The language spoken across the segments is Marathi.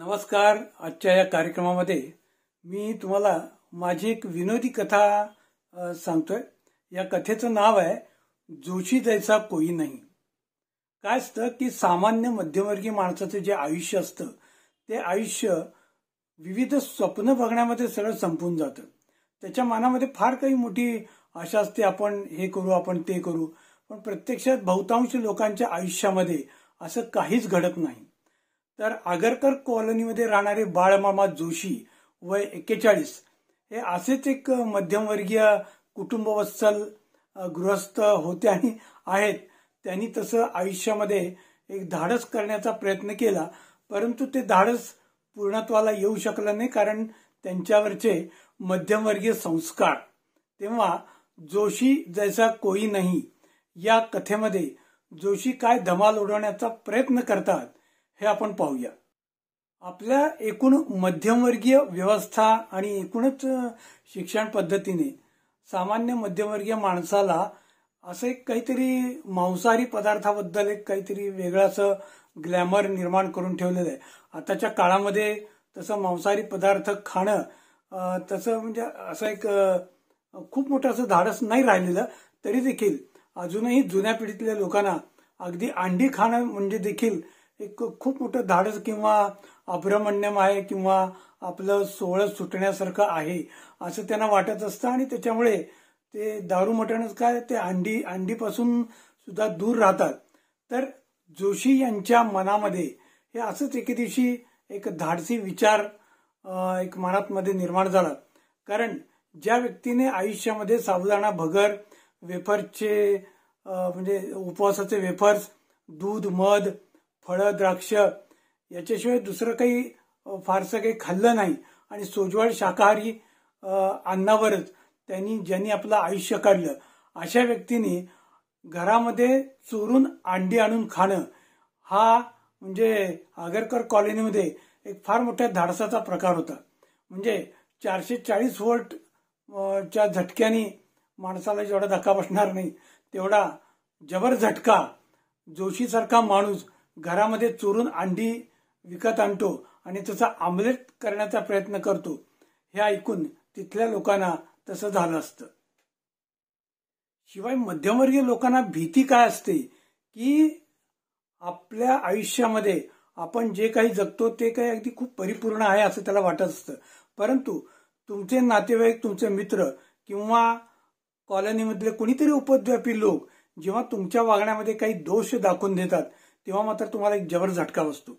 नमस्कार. आजच्या या कार्यक्रमामध्ये मी तुम्हाला माझी एक विनोदी कथा सांगतोय. या कथेचं नाव आहे जोशी जैसा कोई नाही. काय असतं की सामान्य मध्यमवर्गीय माणसाचं जे आयुष्य असतं ते आयुष्य विविध स्वप्न बघण्यामध्ये सगळं संपून जातं. त्याच्या मनामध्ये फार काही मोठी आशा असते, आपण हे करू, आपण ते करू. पण प्रत्यक्षात बहुतांश लोकांच्या आयुष्यामध्ये असं काहीच घडत नाही. तर आगरकर कॉलनीमध्ये राहणारे बाळमामा जोशी वय 41 हे असेच एक मध्यमवर्गीय कुटुंबवत्सल गृहस्थ होते आणि आहेत. त्यांनी तसं आयुष्यामध्ये एक धाडस करण्याचा प्रयत्न केला, परंतु ते धाडस पूर्णत्वाला येऊ शकलं नाही, कारण त्यांच्यावरचे मध्यमवर्गीय संस्कार. तेव्हा जोशी जैसा कोई नाही या कथेमध्ये जोशी काय धमाल उडवण्याचा प्रयत्न करतात हे आपण पाहूया. आपल्या एकूण मध्यमवर्गीय व्यवस्था आणि एकूणच शिक्षण पद्धतीने सामान्य मध्यमवर्गीय माणसाला असं एक काहीतरी मांसाहारी पदार्थाबद्दल एक काहीतरी वेगळं असं ग्लॅमर निर्माण करून ठेवलेलं आहे. आताच्या काळामध्ये तसं मांसाहारी पदार्थ खाणं तसं म्हणजे असं एक खूप मोठं असं धाडस नाही राहिलेलं. तरी देखील अजूनही जुन्या पिढीतल्या लोकांना अगदी अंडी खाणं म्हणजे देखील एक खूप मोठं धाडस किंवा अभ्रमण्यम आहे किंवा आपलं सोहळं सुटण्यासारखं आहे असं त्यांना वाटत असतं. आणि त्याच्यामुळे ते दारू मटणच काय ते अंडीपासून सुद्धा दूर राहतात. तर जोशी यांच्या मनामध्ये हे असंच एके दिवशी एक धाडसी विचार एक मनात निर्माण झाला. कारण ज्या व्यक्तीने आयुष्यामध्ये साबुदाणा भगर, वेफर्सचे म्हणजे उपवासाचे वेफर्स, दूध, मध, फळं, द्राक्ष याच्याशिवाय दुसरं काही फारसं काही खाल्लं नाही आणि सोज्वळ शाकाहारी अन्नावरच ज्यांनी आपलं आयुष्य काढलं, अशा व्यक्तीने घरामध्ये चोरून अंडी आणून खाणं हा म्हणजे आगरकर कॉलनीमध्ये एक फार मोठ्या धाडसाचा प्रकार होता. म्हणजे 440 व्होल्ट च्या झटक्याने माणसाला जेवढा धक्का बसणार नाही तेवढा जबर झटका जोशीसारखा माणूस घरामध्ये चोरून अंडी विकत आणतो आणि त्याचा आमलेट करण्याचा प्रयत्न करतो. हे ऐकून तिथल्या लोकांना तसं झालं असतं. शिवाय मध्यमवर्गीय लोकांना भीती काय असते की आपल्या आयुष्यामध्ये आपण जे काही जगतो ते काही अगदी खूप परिपूर्ण आहे असं त्याला वाटत असतं. परंतु तुमचे नातेवाईक, तुमचे मित्र किंवा कॉलनीमधले कोणीतरी उपद्व्यापी लोक जेव्हा तुमच्या वागण्यामध्ये काही दोष दाखवून देतात तेव्हा मात्र तुम्हाला एक जबर झटका बसतो.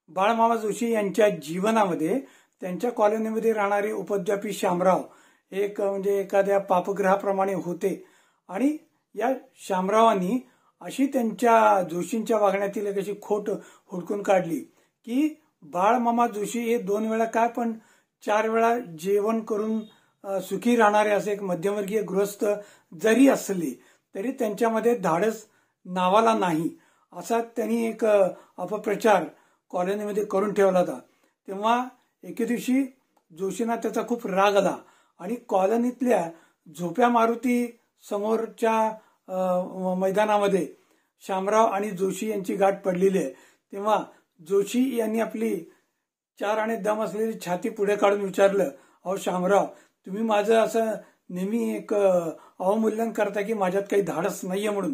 बाळमामा जोशी यांच्या जीवनामध्ये त्यांच्या कॉलनीमध्ये राहणारे उपद्व्यापी शामराव एक म्हणजे एखाद्या पापग्रहाप्रमाणे होते. आणि या शामरावांनी अशी त्यांच्या जोशींच्या वागण्यातील एक अशी खोट हुडकून काढली की बाळमामा जोशी हे 2 वेळा काय पण 4 वेळा जेवण करून सुखी राहणारे असे एक मध्यमवर्गीय गृहस्थ जरी असले तरी त्यांच्यामध्ये धाडस नावाला नाही असा त्यांनी एक अपप्रचार कॉलनीमध्ये करून ठेवला होता. तेव्हा एके दिवशी जोशींना त्याचा खूप राग आला आणि कॉलनीतल्या झोप्या मारुती समोरच्या मैदानामध्ये शामराव आणि जोशी यांची गाठ पडलेली आहे. तेव्हा जोशी यांनी आपली 4 आणे दम असलेली छाती पुढे काढून विचारलं, अहो शामराव, तुम्ही माझं असं नेहमी एक अवमूल्यन करता की माझ्यात काही धाडस नाहीये म्हणून.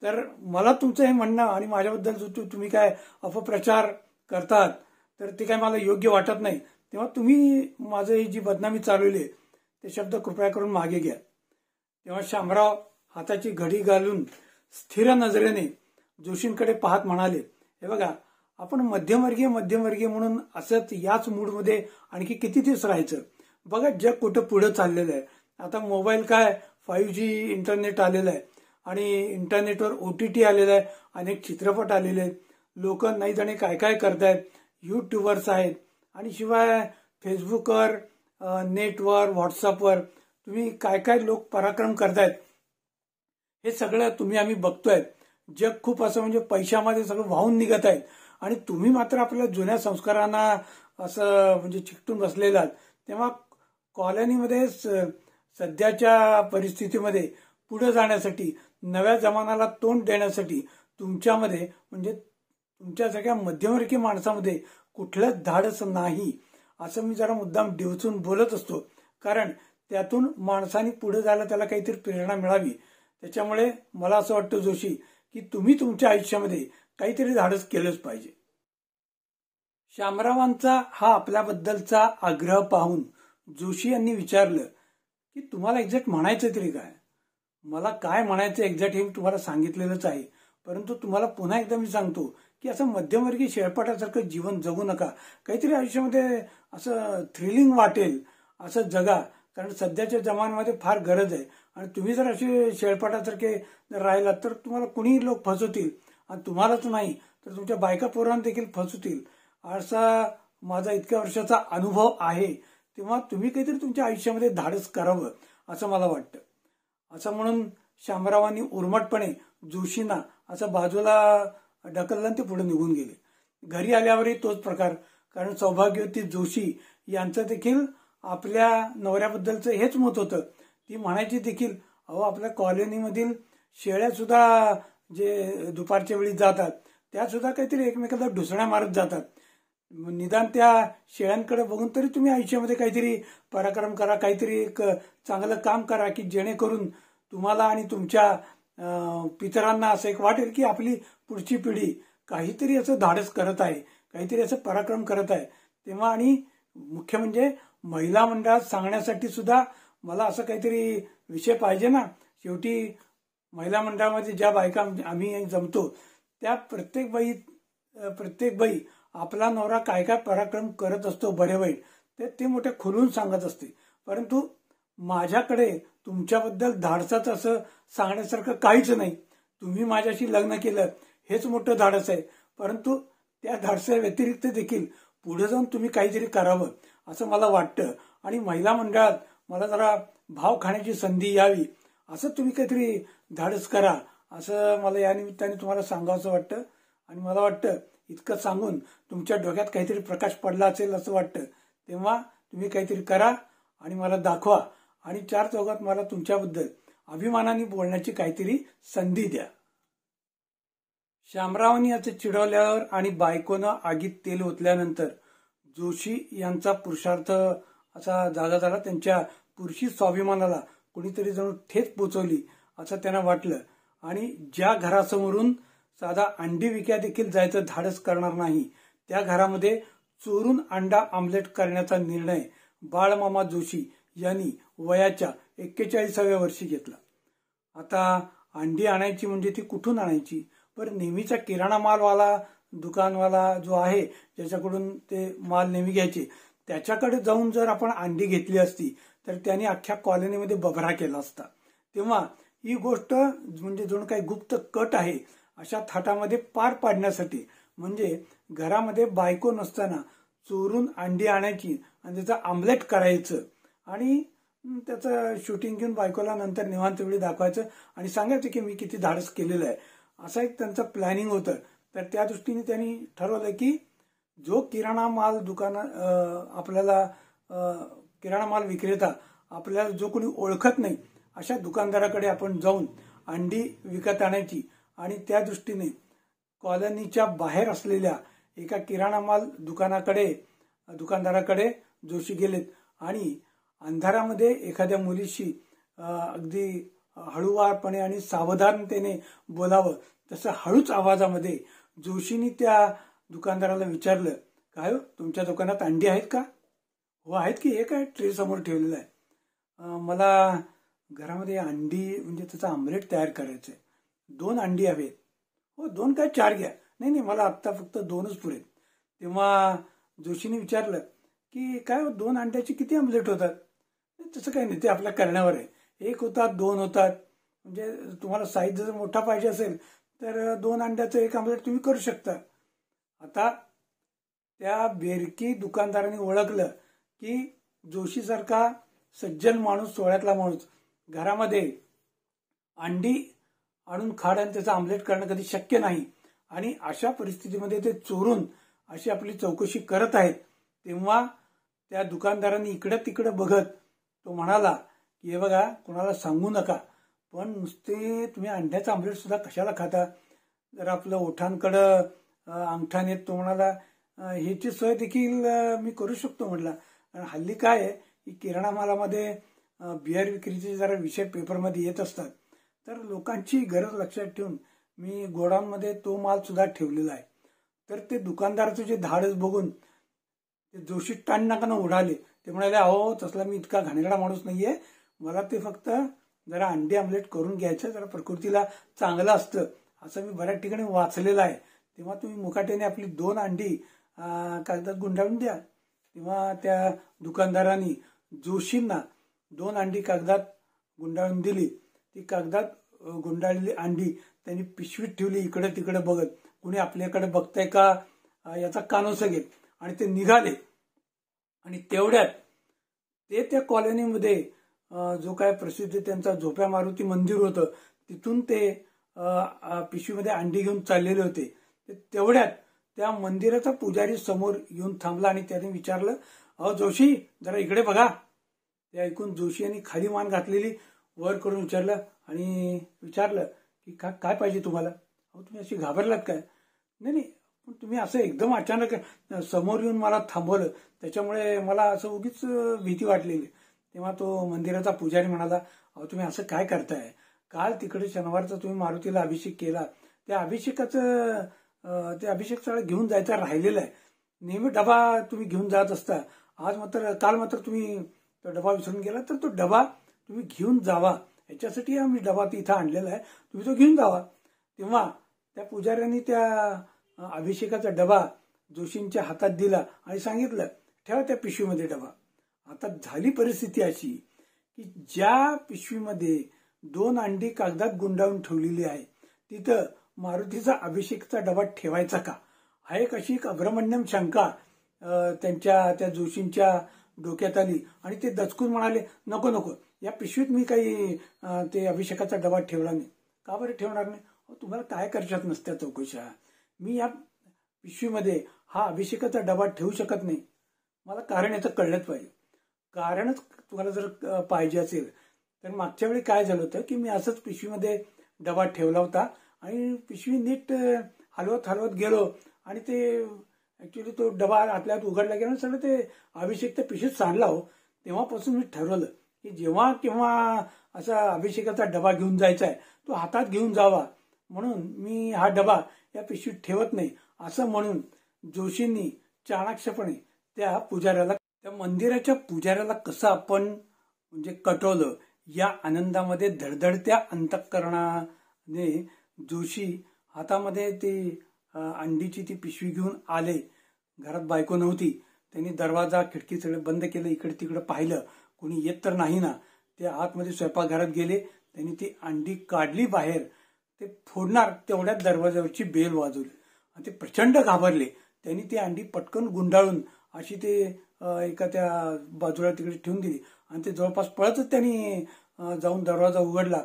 तर मला तुमचं हे म्हणणं आणि माझ्याबद्दल जो तुम्ही काय अपप्रचार करतात तर ते काय मला योग्य वाटत नाही. तेव्हा तुम्ही माझं ही जी बदनामी चालवली ते शब्द कृपया करून मागे घ्या. तेव्हा शामराव हाताची घडी घालून स्थिर नजरेने जोशींकडे पाहत म्हणाले, हे बघा, आपण मध्यमवर्गीय म्हणून असंच याच मूडमध्ये आणखी किती दिवस राहायचं. बघा जग कुठं पुढं चाललेलं आहे. आता मोबाईल काय 5G इंटरनेट आलेलं आहे आणि इंटरनेटवर OTT आलेलं आहे, अनेक चित्रपट आलेले आहेत, लोक नाही जाणे काय काय करतायत, यूट्यूबर्स आहेत आणि शिवाय फेसबुकवर, नेटवर, व्हॉट्सअपवर तुम्ही काय काय लोक पराक्रम करतायत हे सगळं आम्ही बघतोय. जग खूप असं म्हणजे पैशामध्ये सगळं वाहून निघत आहे आणि तुम्ही मात्र आपल्या जुन्या संस्कारांना असं म्हणजे चिकटून बसलेला आहात. तेव्हा कॉलनीमध्ये सध्याच्या परिस्थितीमध्ये पुढे जाण्यासाठी, नव्या जमान्याला तोंड देण्यासाठी तुमच्यामध्ये म्हणजे तुमच्या सगळ्या मध्यमवर्गीय माणसामध्ये कुठलंच धाडस नाही असं मी जरा मुद्दाम डिवचून बोलत असतो, कारण त्यातून माणसाने पुढे जायला त्याला काहीतरी प्रेरणा मिळावी. त्याच्यामुळे मला असं वाटतं जोशी की तुम्ही तुमच्या आयुष्यामध्ये काहीतरी धाडस केलंच पाहिजे. श्यामरावांचा हा आपल्याबद्दलचा आग्रह पाहून जोशी यांनी विचारलं की तुम्हाला एक्झॅक्ट म्हणायचं तरी काय? मला काय म्हणायचं एक्झॅक्ट हे मी तुम्हाला सांगितलेलंच आहे, परंतु तुम्हाला पुन्हा एकदा मी सांगतो की असं मध्यमवर्गीय शेळपाटासारखं जीवन जगू नका. काहीतरी आयुष्यामध्ये असं थ्रिलिंग वाटेल असं जगा, कारण सध्याच्या जमान्यामध्ये फार गरज आहे. आणि तुम्ही जर असे शेळपाटासारखे जर राहिलात तर तुम्हाला कुणीही लोक फसवतील, आणि तुम्हालाच नाही तर तुमच्या बायका पोरांना देखील फसवतील. असा माझा इतक्या वर्षाचा अनुभव आहे. तेव्हा तुम्ही काहीतरी तुमच्या आयुष्यामध्ये धाडस करावं असं मला वाटतं. असं म्हणून श्यामरावांनी उर्मटपणे जोशींना असं बाजूला ढकललं आणि ते पुढे निघून गेले. घरी आल्यावरही तोच प्रकार, कारण सौभाग्यवती जोशी यांचं देखील आपल्या नवऱ्याबद्दलचं हेच मत होतं. ती म्हणायची देखील, अहो आपल्या कॉलनीमधील शेळ्या सुद्धा जे दुपारच्या वेळी जातात त्या सुद्धा काहीतरी एकमेकाला ढुसण्या मारत जातात. निदान त्या शेळ्यांकडे बघून तरी तुम्ही आयुष्यामध्ये काहीतरी पराक्रम करा, काहीतरी एक चांगलं काम करा की जेणेकरून तुम्हाला आणि तुमच्या पितरांना असं एक वाटेल की आपली पुढची पिढी काहीतरी असं धाडस करत आहे, काहीतरी असं पराक्रम करत आहे. तेव्हा आणि मुख्य म्हणजे महिला मंडळात सांगण्यासाठी सुद्धा मला असं काहीतरी विषय पाहिजे ना. शेवटी महिला मंडळामध्ये ज्या बायका आम्ही जमतो त्या प्रत्येक बाई आपला नवरा काय काय पराक्रम करत असतो बरे वाईट ते मोठ्या खुलून सांगत असते. परंतु माझ्याकडे तुमच्याबद्दल धाडसाचं असं सांगण्यासारखं काहीच नाही. तुम्ही माझ्याशी लग्न केलं हेच मोठं धाडस आहे, परंतु त्या धाडसा व्यतिरिक्त देखील पुढे जाऊन तुम्ही काहीतरी करावं असं मला वाटतं. आणि महिला मंडळात मला जरा भाव खाण्याची संधी यावी असं तुम्ही काहीतरी धाडस करा असं मला या निमित्ताने तुम्हाला सांगावंसं वाटतं. आणि मला वाटतं इतकं सांगून तुमच्या डोक्यात काहीतरी प्रकाश पडला असेल असं वाटतं. तेव्हा तुम्ही काहीतरी करा आणि मला दाखवा आणि चार चौघात मला तुमच्याबद्दल अभिमानाने बोलण्याची काहीतरी संधी द्या. श्यामरावांनी याचं चिडवल्यावर आणि बायकोनं आगीत तेल ओतल्यानंतर जोशी यांचा पुरुषार्थ असा जागा झाला. त्यांच्या पुरुषी स्वाभिमानाला कुणीतरी जणू ठेच पोचवली असं त्यांना वाटलं. आणि ज्या घरासमोरून साधा अंडी विक्या देखील जायचं धाडस करणार नाही त्या घरामध्ये चोरून अंडा आमलेट करण्याचा निर्णय बाळमामा जोशी यांनी वयाच्या 41व्या वर्षी घेतला. आता अंडी आणायची म्हणजे ती कुठून आणायची? पण नेहमीचा किराणा मालवाला दुकानवाला जो आहे ज्याच्याकडून ते माल नेहमी घ्यायचे त्याच्याकडे जाऊन जर आपण अंडी घेतली असती तर त्याने अख्ख्या कॉलनीमध्ये बभरा केला असता. तेव्हा ही गोष्ट म्हणजे जणू काही गुप्त कट आहे अशा थाटामध्ये पार पाडण्यासाठी, म्हणजे घरामध्ये बायको नसताना चोरून अंडी आणायची आणि त्याचं आमलेट करायचं आणि त्याचं शूटिंग घेऊन बायकोला नंतर निवांत वेळी दाखवायचं आणि सांगायचं की मी किती धाडस केलेलं आहे, असं एक त्यांचं प्लॅनिंग होतं. तर त्या दृष्टीने त्यांनी ठरवलं की जो किराणा माल आपल्याला किराणा माल विक्रेता आपल्याला जो कोणी ओळखत नाही अशा दुकानदाराकडे आपण जाऊन अंडी विकत आणायची. आणि त्या दृष्टीने कॉलनीच्या बाहेर असलेल्या एका किराणा माल दुकानदाराकडे जोशी गेलेत आणि अंधारामध्ये एखाद्या मुलीशी अगदी हळूवारपणे आणि सावधानतेने बोलावं तसं हळूच आवाजामध्ये जोशींनी त्या दुकानदाराला विचारलं, काय हो तुमच्या दुकानात अंडी आहेत का? हो आहेत की, हे काय ट्रे समोर ठेवलेलं आहे. मला घरामध्ये अंडी म्हणजे त्याचं आमलेट तयार करायचं आहे, 2 अंडी हवेत. हो 2 काय 4 घ्या. नाही मला आत्ता फक्त 2च पुरेत. तेव्हा जोशीने विचारलं की काय 2 अंड्याचे किती आमलेट होतात? तसं काही नाही, ते आपल्या करण्यावर आहे. 1 होतात 2 होतात, म्हणजे तुम्हाला साईज जर मोठा पाहिजे असेल तर 2 अंड्याचं 1 आमलेट तुम्ही करू शकता. आता त्या बेरकी दुकानदाराने ओळखलं की जोशीसारखा सज्जन माणूस, सोहळ्यातला माणूस घरामध्ये अंडी आणून खाड आणि त्याचं आमलेट करणं कधी शक्य नाही. आणि अशा परिस्थितीमध्ये ते चोरून अशी आपली चौकशी करत आहेत. तेव्हा त्या दुकानदारांनी इकडं तिकडं बघत तो म्हणाला की हे बघा कुणाला सांगू नका, पण नुसते तुम्ही अंड्याचं आमलेट सुद्धा कशाला खाता? जर आपलं ओठांकडं अंगठा नेत तो म्हणाला ह्याची सोय देखील मी करू शकतो म्हटलं. हल्ली काय आहे की किराणा मालामध्ये बियर विक्रीचे जरा विषय पेपरमध्ये येत असतात, तर लोकांची गरज लक्षात ठेवून मी गोडाऊनमध्ये तो माल सुद्धा ठेवलेला आहे. तर ते दुकानदाराचं जे धाडस बघून ते जोशी टाण नाकानं उडाले. ते म्हणाले, अहो तसला मी इतका घाणेरडा माणूस नाहीये, मला ते फक्त जरा अंडी आमलेट करून घ्यायचं, जरा प्रकृतीला चांगलं असतं असं मी बऱ्याच ठिकाणी वाचलेलं आहे. तेव्हा तुम्ही मुकाट्याने आपली 2 अंडी कागदात गुंडाळून द्या. तेव्हा त्या दुकानदारांनी जोशींना 2 अंडी कागदात गुंडाळून दिली. ती कागदात गुंडाळलेली अंडी त्यांनी पिशवीत ठेवली, इकडे तिकडे बघत, कुणी आपल्याकडे बघताय का याचा कानोसा घेत, आणि ते निघाले. आणि तेवढ्यात ते त्या कॉलनीमध्ये जो काय प्रसिद्ध त्यांचा झोप्या मारुती मंदिर होतं, तिथून ते पिशवीमध्ये अंडी घेऊन चाललेले होते. तेवढ्यात त्या मंदिराचा पुजारी समोर येऊन थांबला आणि त्याने विचारलं, अहो जोशी, जरा इकडे बघा. ते ऐकून जोशी यांनी खाली मान घातलेली वर करून विचारलं आणि विचारलं की काय पाहिजे तुम्हाला? अहो तुम्ही अशी घाबरलात काय? नाही, पण तुम्ही असं एकदम अचानक समोर येऊन मला थांबवलं, त्याच्यामुळे मला असं उगीच भीती वाटलेली. तेव्हा तो मंदिराचा पुजारी म्हणाला, अहो तुम्ही असं काय करताय? काल तिकडे शनिवारचा तुम्ही मारुतीला अभिषेक केला, त्या अभिषेकाचं ते अभिषेक सगळं घेऊन जायचा राहिलेला आहे. नेहमी डबा तुम्ही घेऊन जात असता, काल मात्र तुम्ही तो डबा विसरून गेला, तर तो डबा तुम्ही घेऊन जावा, याच्यासाठी आम्ही डबा इथं आणलेला आहे, तुम्ही तो घेऊन जावा. तेव्हा त्या पुजाऱ्यांनी त्या अभिषेकाचा डबा जोशींच्या हातात दिला आणि सांगितलं, ठेवा त्या पिशवीमध्ये डबा. आता झाली परिस्थिती अशी की ज्या पिशवीमध्ये 2 अंडी कागदात गुंडाळून ठेवलेली आहे, तिथं मारुतीचा अभिषेकचा डबा ठेवायचा का, हा एक अशी एक अभ्रमण्यम शंका त्या जोशींच्या डोक्यात आली. आणि ते दचकून म्हणाले, नको नको, या पिशवीत मी काही ते अभिषेकाचा डबा ठेवला नाही. का बरं ठेवणार नाही? तुम्हाला काय करशात नसत्या चौकशा. मी या पिशवीमध्ये हा अभिषेकाचा डबा ठेवू शकत नाही. मला कारण याचं कळलंच पाहिजे. कारणच तुम्हाला जर पाहिजे असेल तर मागच्या वेळी काय झालं होतं की मी असंच पिशवीमध्ये डबा ठेवला होता आणि पिशवी नीट हलवत गेलो आणि ते ऍक्च्युली तो डबा आतल्यात उघडला गेला, सगळं ते अभिषेक त्या पिशवीत सांडला हो. तेव्हापासून मी ठरवलं की जेव्हा केव्हा असा अभिषेकाचा डबा घेऊन जायचा आहे, तो हातात घेऊन जावा, म्हणून मी हा डबा या पिशवीत ठेवत नाही, असं म्हणून जोशींनी चाणाक्षपणे त्या मंदिराच्या पुजाऱ्याला कसं आपण म्हणजे कटवलं, या आनंदामध्ये धडधडत्या अंतःकरणाने जोशी हातामध्ये ती अंडीची ती पिशवी घेऊन आले. घरात बायको नव्हती. त्यांनी दरवाजा खिडकी सगळं बंद केलं, इकडे तिकडे पाहिलं, कोणी येत तर नाही ना. ते आतमध्ये स्वयंपाकघरात गेले, त्यांनी ती अंडी काढली बाहेर. ते फोडणार तेवढ्यात दरवाजावरची बेल वाजवली आणि ते प्रचंड घाबरले. त्यांनी ती अंडी पटकन गुंडाळून अशी ते एका त्या बाजूला तिकडे ठेवून दिली आणि ते जवळपास पळतच त्यांनी जाऊन दरवाजा उघडला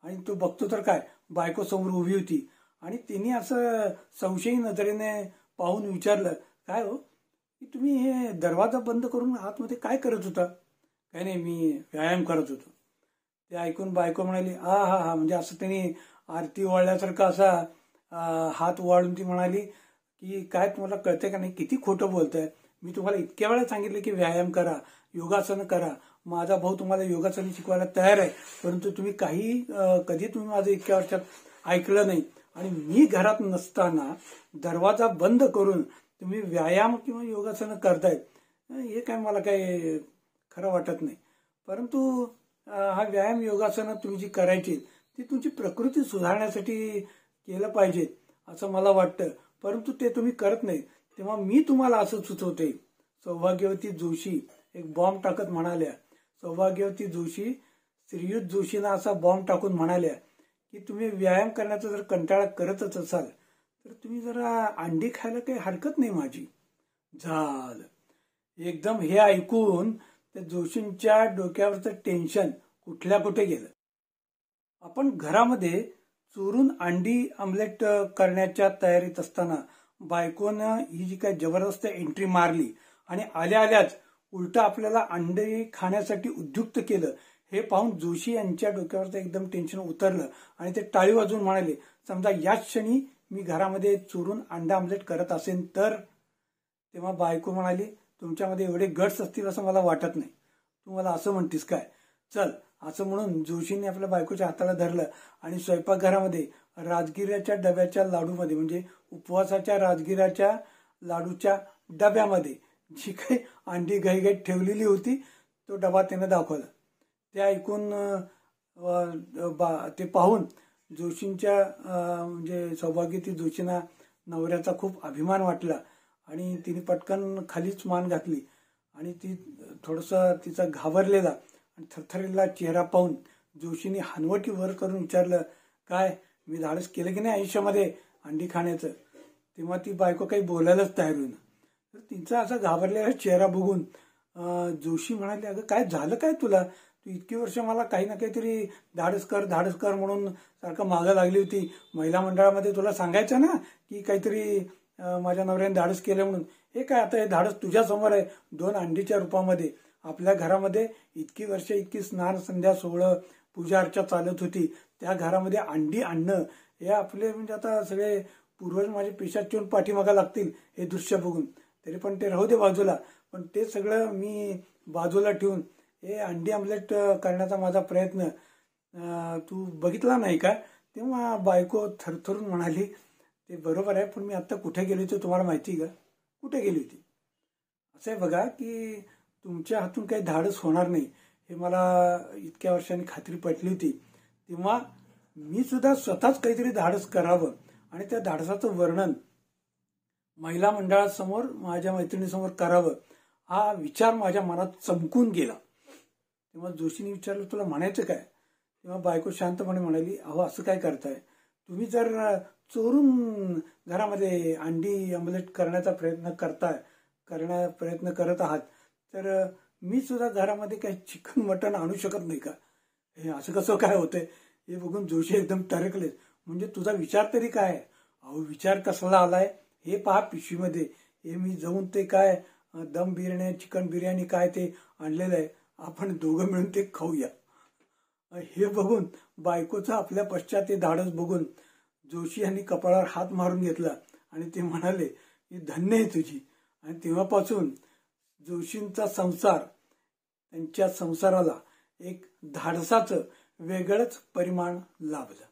आणि तो बघतो तर काय, बायको समोर उभी होती. आणि तिने असं संशयी नजरेने पाहून विचारलं, काय हो, की तुम्ही हे दरवाजा बंद करून आतमध्ये काय करत होता? काय नाही, मी व्यायाम करत होतो. ते ऐकून बायको म्हणाली, हा, म्हणजे असं त्यांनी आरती ओवाळल्यासारखं असा हात ओवाळून ती म्हणाली की काय तुम्हाला कळतंय का नाही, किती खोटं बोलताय. मी तुम्हाला इतक्या वेळा सांगितलं की व्यायाम करा, योगासनं करा. माझा भाऊ तुम्हाला योगासनं शिकवायला तयार आहे, परंतु तुम्ही कधी तुम्ही माझं इतक्या वर्षात ऐकलं नाही. आणि मी घरात नसताना दरवाजा बंद करून तुम्ही व्यायाम किंवा योगासनं करतायत, हे काय मला काय खरं वाटत नाही. परंतु हा व्यायाम योगासनं तुम्ही जी करायची ती तुमची प्रकृती सुधारण्यासाठी केलं पाहिजे असं मला वाटतं, परंतु ते तुम्ही करत नाही. तेव्हा मी तुम्हाला असं सुचवते. सौभाग्यवती जोशी एक बॉम्ब टाकत म्हणाल्या, सौभाग्यवती जोशी श्रीयुत जोशींना असा बॉम्ब टाकून म्हणाल्या की तुम्ही व्यायाम करण्याचा जर कंटाळा करतच असाल तर तुम्ही जरा अंडी खायला काही हरकत नाही माझी. झालं एकदम. हे ऐकून त्या जोशींच्या डोक्यावरचं टेन्शन कुठल्या कुठे गेलं. आपण घरामध्ये चोरून अंडी आमलेट करण्याच्या तयारीत असताना बायकोनं ही जी काही जबरदस्त एंट्री मारली आणि आल्याच उलट आपल्याला अंडे खाण्यासाठी उद्युक्त केलं, हे पाहून जोशी यांच्या डोक्यावरचं एकदम टेन्शन उतरलं आणि ते टाळी वाजवून म्हणाले, समजा याच क्षणी मी घरामध्ये चोरून अंडा आमलेट करत असेल तर तेव्हा बायको म्हणाली, तुमच्यामध्ये एवढे गट्स असतील असं मला वाटत नाही, तू मला असं म्हणतीस काय, चल. असं म्हणून जोशीने आपल्या बायकोच्या हाताला धरलं आणि स्वयंपाकघरामध्ये राजगिऱ्याच्या डब्याच्या लाडूमध्ये, म्हणजे उपवासाच्या राजगिऱ्याच्या लाडूच्या डब्यामध्ये जी काही अंडी घाईघाईत ठेवलेली होती तो डबा त्यानं दाखवला. ते ऐकून ते पाहून जोशींच्या म्हणजे सौभाग्यवती जोशींना नवऱ्याचा खूप अभिमान वाटला आणि तिने पटकन खालीच मान घातली आणि ती थोडंसं तिचा घाबरलेला आणि थरथरलेला चेहरा पाहून जोशीने हनवटी वर करून विचारलं, काय मी धाडस केलं की नाही आयुष्यामध्ये अंडी खाण्याचं. तेव्हा ती बायको काही बोलायलाच तयार होईना. तर तिचा असा घाबरलेला चेहरा बघून जोशी म्हणाले, अगं काय झालं काय तुला, तू इतकी वर्ष मला काही ना काहीतरी धाडस कर म्हणून सारखं मागं लागली होती. महिला मंडळामध्ये तुला सांगायचं ना की काहीतरी माझ्या नवऱ्याने धाडस केलं म्हणून. हे काय आता हे धाडस तुझ्या समोर आहे, 2 अंडीच्या रूपामध्ये. आपल्या घरामध्ये इतकी वर्ष इतकी स्नान संध्या सोहळं पूजा अर्चा चालत होती, त्या घरामध्ये अंडी आणणं हे आपले म्हणजे आता सगळे पूर्वज माझे पेशात ठेवून पाठीमागा लागतील हे दृश्य बघून. तरी पण ते राहू दे बाजूला, पण ते सगळं मी बाजूला ठेवून हे अंडी आमलेट करण्याचा माझा प्रयत्न तू बघितला नाही का. तेव्हा बायको थरथरून म्हणाली, ते बरोबर आहे, पण मी आत्ता कुठे गेली होती तुम्हाला माहिती का, कुठे गेली होती. असं आहे बघा की तुमच्या हातून काही धाडस होणार नाही हे मला इतक्या वर्षांनी खात्री पटली होती. तेव्हा मी सुद्धा स्वतःच काहीतरी धाडस करावं आणि त्या धाडसाचं वर्णन महिला मंडळासमोर माझ्या मैत्रिणीसमोर करावं हा विचार माझ्या मनात चमकून गेला. तेव्हा जोशीने विचारलं, तुला म्हणायचं काय. तेव्हा बायको शांतपणे म्हणाली, अहो असं काय करताय तुम्ही, जर चोरून घरामध्ये अंडी आमलेट करण्याचा प्रयत्न करत आहात तर मी सुद्धा घरामध्ये काही चिकन मटण आणू शकत नाही का. हे असं कसं काय होतंय हे बघून जोशी एकदम टरकले. म्हणजे तुझा विचार तरी काय. अहो विचार कसला आलाय हे पहा पिशवीमध्ये, हे मी जाऊन ते काय दम बिर्याणी चिकन बिर्याणी काय ते आणलेलं आहे, आपण दोघं मिळून ते खाऊया. हे बघून बायकोचं आपल्या पश्चात ते धाडस बघून जोशी यांनी कपाळावर हात मारून घेतला आणि ते म्हणाले की धन्य आहे तुझी. आणि तेव्हापासून जोशींचा संसार, त्यांच्या संसाराला एक धाडसाचं वेगळंच परिमाण लाभलं.